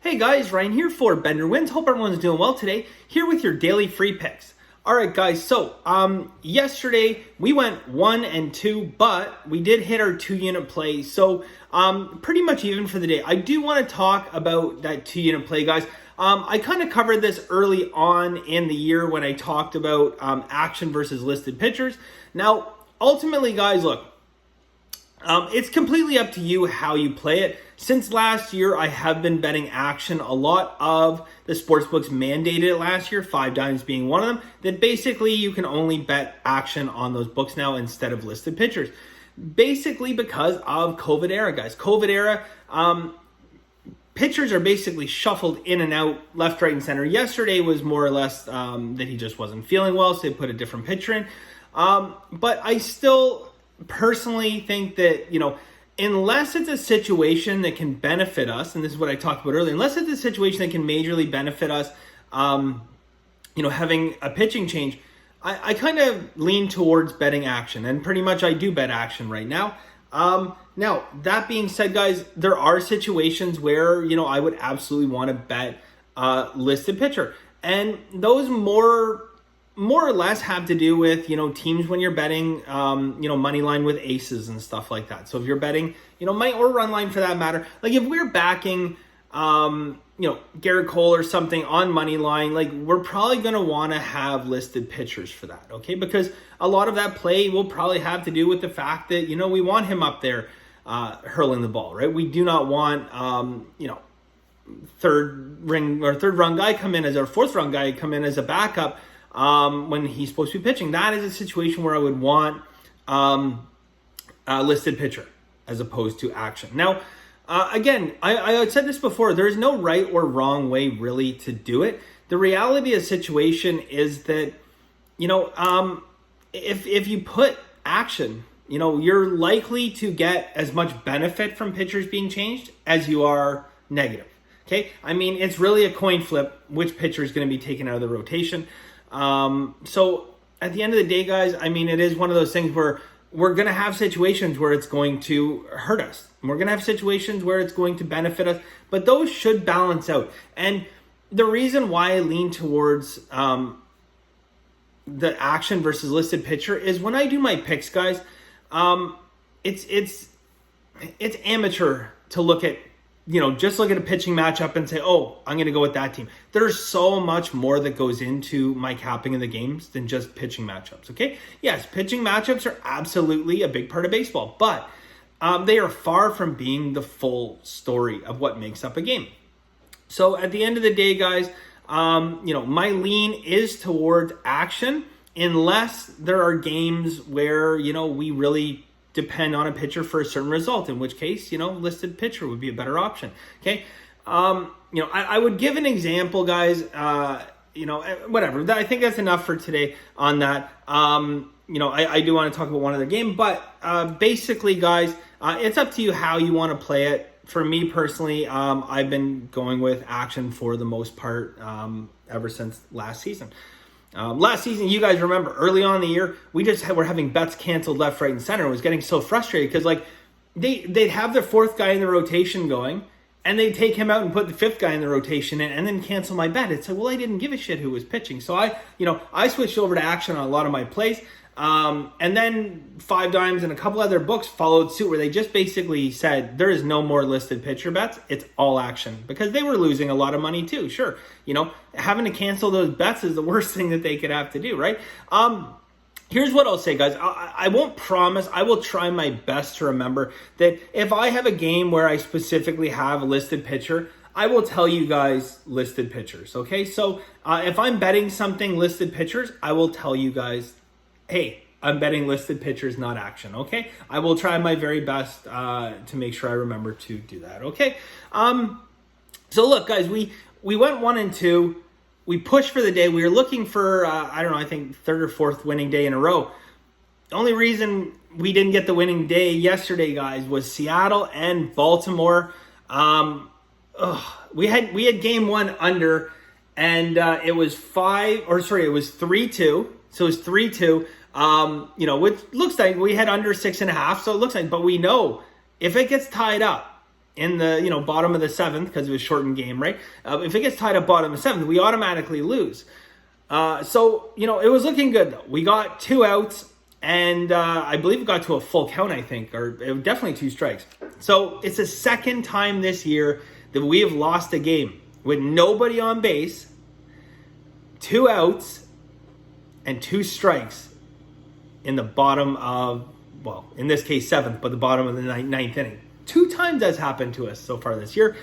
Hey guys, Ryan here for Bender Wins. Hope everyone's doing well today. Here with your daily free picks. All right, guys. So yesterday we went 1 and 2, but we did hit our 2-unit play. So pretty much even for the day. I do want to talk about that 2-unit play, guys. I kind of covered this early on in the year when I talked about action versus listed pitchers. Now, ultimately, guys, look. It's completely up to you how you play it. Since last year, I have been betting action. A lot of the sportsbooks mandated it last year, 5 dimes being one of them, that basically you can only bet action on those books now instead of listed pitchers. Basically because of COVID era, guys. COVID era, pitchers are basically shuffled in and out, left, right, and center. Yesterday was more or less that he just wasn't feeling well, so they put a different pitcher in. But I still personally think that, unless it's a situation that can benefit us, and this is what I talked about earlier, unless it's a situation that can majorly benefit us, having a pitching change, I kind of lean towards betting action, and pretty much I do bet action right now. Now, that being said, guys, there are situations where, I would absolutely want to bet listed pitcher, and those more or less have to do with, teams when you're betting, money line with aces and stuff like that. So if you're betting, money or run line for that matter, like if we're backing, Garrett Cole or something on money line, like we're probably going to want to have listed pitchers for that. Okay. Because a lot of that play will probably have to do with the fact that, we want him up there, hurling the ball, right? We do not want, third run guy come in as our fourth run guy come in as a backup, when he's supposed to be pitching. That is a situation where I would want a listed pitcher as opposed to action. Now, again, I said this before, there's no right or wrong way really to do it. The reality of the situation is that, if you put action, you're likely to get as much benefit from pitchers being changed as you are negative. Okay? I mean, it's really a coin flip which pitcher is going to be taken out of the rotation. So at the end of the day, guys, I mean, it is one of those things where we're going to have situations where it's going to hurt us. We're going to have situations where it's going to benefit us, but those should balance out. And the reason why I lean towards, the action versus listed pitcher is when I do my picks, guys, it's amateur to look at, just look at a pitching matchup and say, oh, I'm going to go with that team. There's so much more that goes into my capping of the games than just pitching matchups, okay? Yes, pitching matchups are absolutely a big part of baseball, but they are far from being the full story of what makes up a game. So at the end of the day, guys, my lean is towards action unless there are games where, we really depend on a pitcher for a certain result, in which case, listed pitcher would be a better option. Okay. I would give an example, guys, whatever. I think that's enough for today on that. I do want to talk about one other game, but basically, guys, it's up to you how you want to play it. For me personally, I've been going with action for the most part ever since last season. Last season, you guys remember, early on in the year, we just were having bets canceled left, right, and center. It was getting so frustrated because, they'd have their fourth guy in the rotation going, and they'd take him out and put the fifth guy in the rotation in, and then cancel my bet. It's like, well, I didn't give a shit who was pitching. So I switched over to action on a lot of my plays. And then 5 dimes and a couple other books followed suit where they just basically said there is no more listed pitcher bets. It's all action because they were losing a lot of money too. Sure. Having to cancel those bets is the worst thing that they could have to do. Right. Here's what I'll say, guys. I won't promise. I will try my best to remember that if I have a game where I specifically have a listed pitcher, I will tell you guys listed pitchers. Okay. So, if I'm betting something listed pitchers, I will tell you guys, hey, I'm betting listed pitchers, not action, okay? I will try my very best to make sure I remember to do that, okay? So look, guys, we went 1 and 2. We pushed for the day. We were looking for, I think third or fourth winning day in a row. The only reason we didn't get the winning day yesterday, guys, was Seattle and Baltimore. We had game 1 under, and it was 3-2. So it was 3-2. Which looks like we had under 6.5. So it looks like, but we know if it gets tied up, in the bottom of the seventh, because it was shortened game, right? If it gets tied up bottom of the seventh, we automatically lose. So it was looking good though. We got 2 outs, and I believe it got to a full count, I think, or it was definitely 2 strikes. So it's the second time this year that we have lost a game with nobody on base, 2 outs, and 2 strikes in the bottom of, well, in this case, seventh, but the bottom of the ninth inning. 2 times that's happened to us so far this year.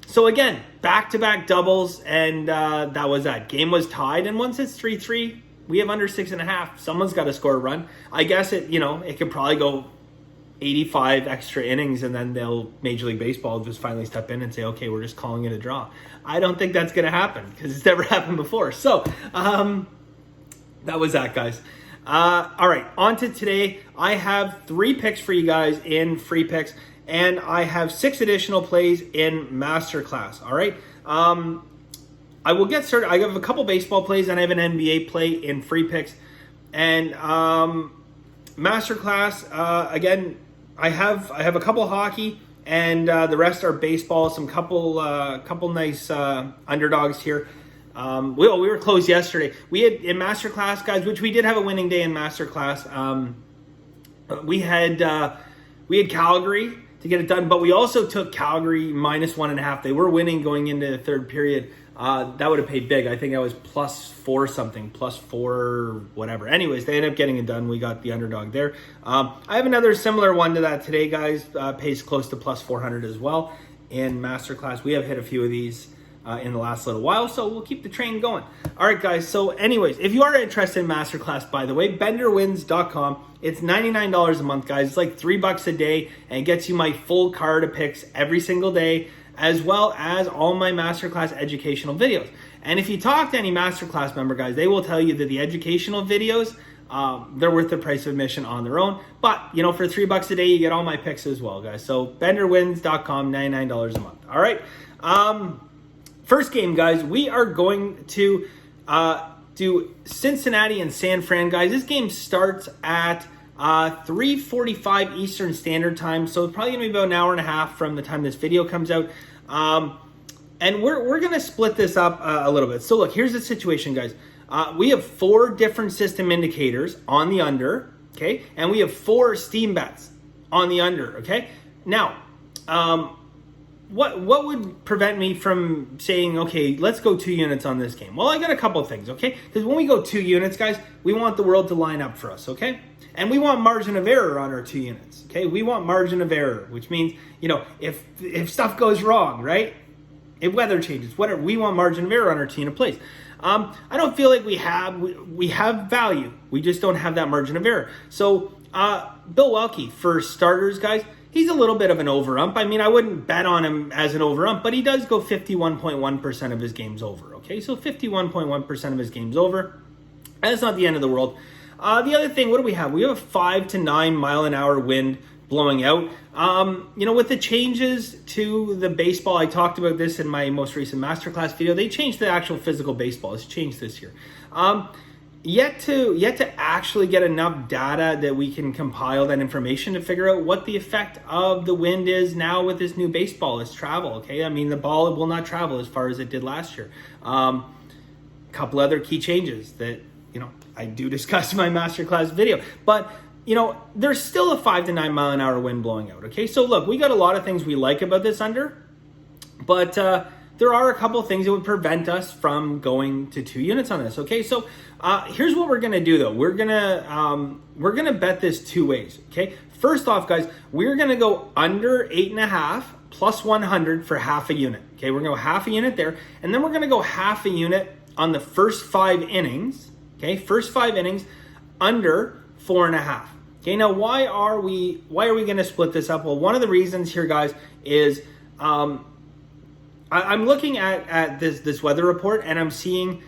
So again, back-to-back doubles, and that was that. Game was tied, and once it's 3-3, we have under 6.5. Someone's got to score a run. I guess it could probably go 85 extra innings, and then Major League Baseball just finally step in and say, okay, we're just calling it a draw. I don't think that's going to happen because it's never happened before. So that was that, guys. All right, on to today. I have 3 picks for you guys in free picks, and I have 6 additional plays in Masterclass. All right. I will get started. I have a couple baseball plays, and I have an NBA play in free picks. And Masterclass, again, I have a couple hockey, and the rest are baseball. Some couple nice underdogs here. We were closed yesterday. We had in Masterclass, guys, which we did have a winning day in Masterclass. We had Calgary to get it done, but we also took Calgary -1.5. They were winning going into the third period. That would have paid big. I think that was +4 something, +4 whatever. Anyways, they ended up getting it done. We got the underdog there. I have another similar one to that today, guys. Pays close to +400 as well in Masterclass. We have hit a few of these in the last little while, so we'll keep the train going. All right, guys. So anyways, if you are interested in Masterclass, by the way, bettorwins.com. It's $99 a month, guys. It's like $3 a day, and it gets you my full card of picks every single day, as well as all my Masterclass educational videos. And if you talk to any Masterclass member, guys, they will tell you that the educational videos, they're worth the price of admission on their own. But, for $3 a day, you get all my picks as well, guys. So bettorwins.com, $99 a month. All right. First game, guys, we are going to do Cincinnati and San Fran, guys. This game starts at 3:45 Eastern Standard Time, so it's probably going to be about an hour and a half from the time this video comes out. And we're going to split this up a little bit. So look, here's the situation, guys. We have 4 different system indicators on the under, okay? And we have 4 steam bets on the under, okay? Now, what would prevent me from saying, okay, let's go 2 units on this game? Well, I got a couple of things, okay? Because when we go 2 units, guys, we want the world to line up for us, okay? And we want margin of error on our 2 units, okay? We want margin of error, which means, if stuff goes wrong, right? If weather changes, whatever, we want margin of error on our 2 unit plays. I don't feel like we have value. We just don't have that margin of error. So Bill Welke, for starters, guys, he's a little bit of an over-ump. I mean, I wouldn't bet on him as an over-ump, but he does go 51.1% of his games over, okay? So 51.1% of his games over. That's not the end of the world. The other thing, what do we have? We have a 5 to 9 mile an hour wind blowing out. With the changes to the baseball, I talked about this in my most recent Masterclass video. They changed the actual physical baseball. It's changed this year. Yet to actually get enough data that we can compile that information to figure out what the effect of the wind is now with this new baseball is travel. Okay, I mean the ball will not travel as far as it did last year. Couple other key changes that I do discuss in my Masterclass video, but there's still a 5 to 9 mile an hour wind blowing out. Okay, so look, we got a lot of things we like about this under, but there are a couple of things that would prevent us from going to 2 units on this. Okay, so here's what we're gonna do though. We're gonna bet this 2 ways. Okay, first off, guys, we're gonna go under 8.5 plus 100 for half a unit. Okay, we're gonna go half a unit there, and then we're gonna go half a unit on the first 5 innings. Okay, first 5 innings under 4.5. Okay, now why are we going to split this up? Well, one of the reasons here, guys, is I'm looking at this weather report, and I'm seeing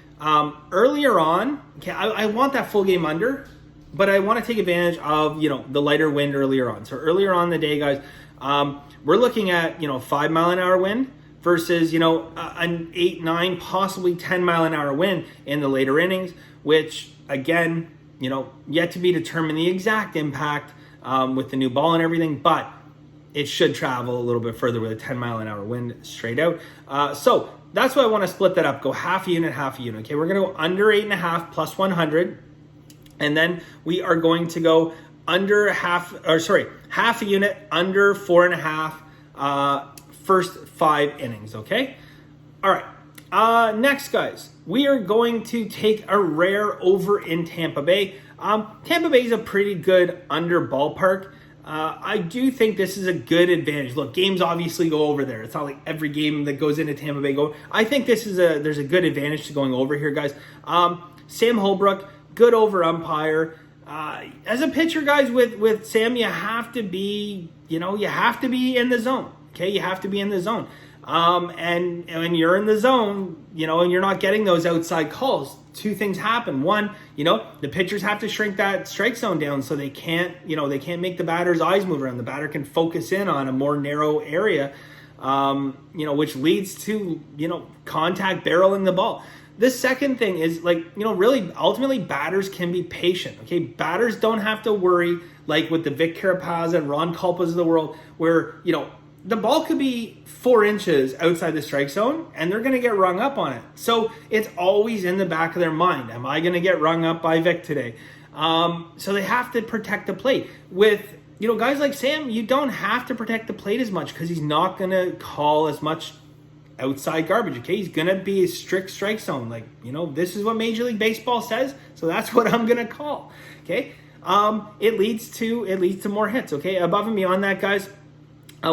earlier on. Okay, I want that full game under, but I want to take advantage of the lighter wind earlier on. So earlier on in the day, guys, we're looking at 5 mile an hour wind versus an 8, 9, possibly 10 mile an hour wind in the later innings, which again, yet to be determined the exact impact with the new ball and everything. But it should travel a little bit further with a 10-mile-an-hour wind straight out. So that's why I want to split that up. Go half a unit, half a unit. Okay, we're going to go under 8.5 plus 100. And then we are going to go under half a unit, under 4.5, first 5 innings, okay? All right, next, guys, we are going to take a rare over in Tampa Bay. Tampa Bay is a pretty good under ballpark. I do think this is a good advantage. Look, games obviously go over there. It's not like every game that goes into Tampa Bay go. I think there's a good advantage to going over here, guys. Sam Holbrook, good over umpire. As a pitcher, guys, with Sam, you have to be in the zone. Okay, you have to be in the zone. And when you're in the zone, and you're not getting those outside calls, 2 things happen. One, the pitchers have to shrink that strike zone down so they can't make the batter's eyes move around. The batter can focus in on a more narrow area, which leads to, contact barreling the ball. The second thing is really ultimately batters can be patient. Okay, batters don't have to worry like with the Vic Carapaz and Ron Culpas of the world where, the ball could be 4 inches outside the strike zone and they're going to get rung up on it. So it's always in the back of their mind. Am I going to get rung up by Vic today? So they have to protect the plate. With, guys like Sam, you don't have to protect the plate as much because he's not going to call as much outside garbage. Okay, he's going to be a strict strike zone. This is what Major League Baseball says. So that's what I'm going to call. Okay. It leads to more hits. Okay. Above and beyond that, guys,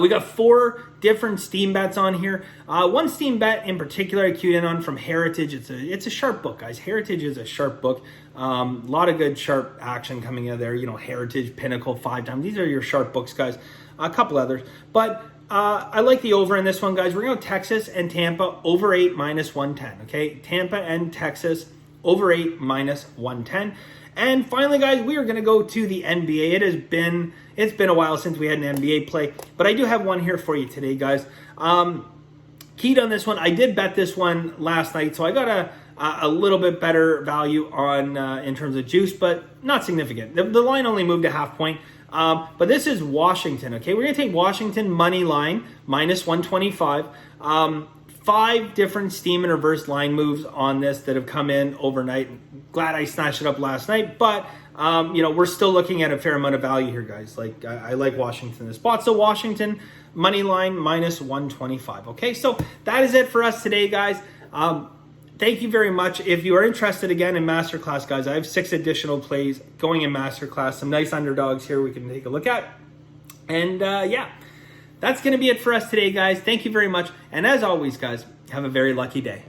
we got 4 different steam bets on here. One steam bet in particular I queued in on from Heritage. It's a sharp book, guys. Heritage is a sharp book. A lot of good sharp action coming out of there. Heritage, Pinnacle, 5 times. These are your sharp books, guys. A couple others. But I like the over in this one, guys. We're going to go Texas and Tampa over 8 minus 110. Okay, Tampa and Texas over 8 minus 110. And finally, guys, we are going to go to the NBA. It's been a while since we had an NBA play, but I do have one here for you today, guys. Keyed on this one, I did bet this one last night, so I got a little bit better value on in terms of juice, but not significant. The line only moved a half point. But this is Washington, okay? We're going to take Washington money line minus 125. 5 different steam and reverse line moves on this that have come in overnight. Glad I snatched it up last night, but we're still looking at a fair amount of value here, guys. I like Washington in this spot. So Washington money line minus 125. Okay, so that is it for us today, guys. Thank you very much. If you are interested again in Masterclass, guys, I have 6 additional plays going in Masterclass. Some nice underdogs here we can take a look at. And that's going to be it for us today, guys. Thank you very much. And as always, guys, have a very lucky day.